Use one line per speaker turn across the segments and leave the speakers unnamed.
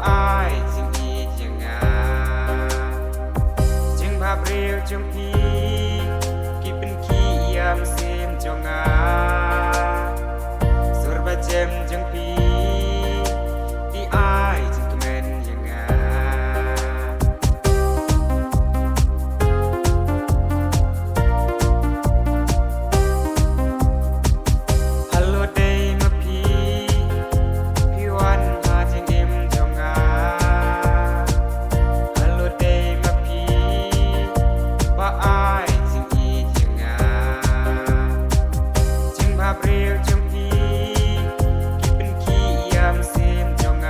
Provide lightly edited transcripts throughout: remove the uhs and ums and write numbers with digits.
ai chừng đi chừng chừngภาพเรียวจงพีกี่เป็นขี้ยามเสียมจงสุรบะเจมจงพีที่อายจึงกเมนยังฮัลโหลเดย์มาพี่วันหาจริงดิมจงฮัลโหลเดย์มาว่าอายจึงอียังจึงภาพเรียวจงพีกี่เป็นขี้ยามเสียมจง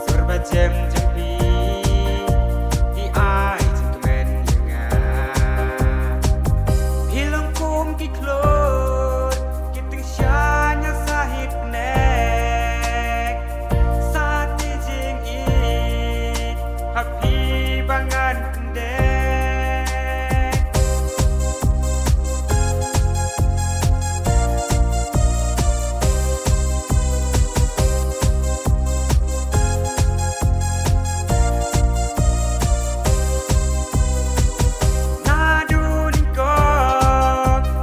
สุรบะเจมจงพีที่อายจึงกเมนยังพี่ลงคุมกี่โคลดกี่ตึงชาญาสาหิตแนกสาธิจริงอีพักพี่บางงานเดนาดูนิโก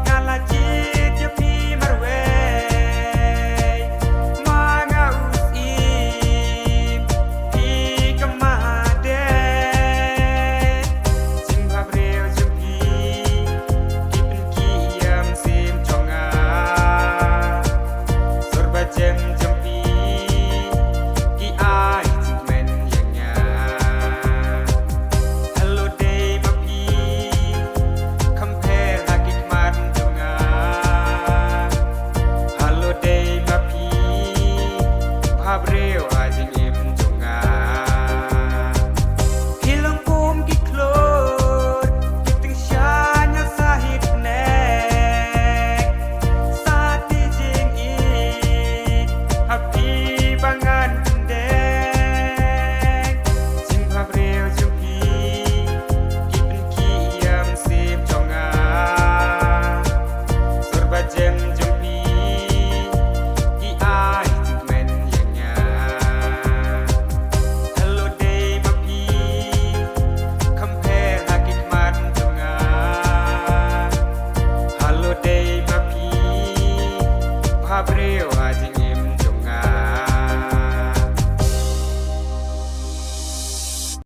งานละจิตอย่าพี่มาเวมางาอุสอีพี่ก็มาเดจึงภาพเรียวจึงพี่กี่เป็นขี้ยามเสียมจงสุรบะเจมจงพี่กี่อายจึงเป็นยังฮัลโหลเดย์มาพี่คำเพลหากิกมันจงฮัลโหลเดย์มาพี่ภาพเรียวอา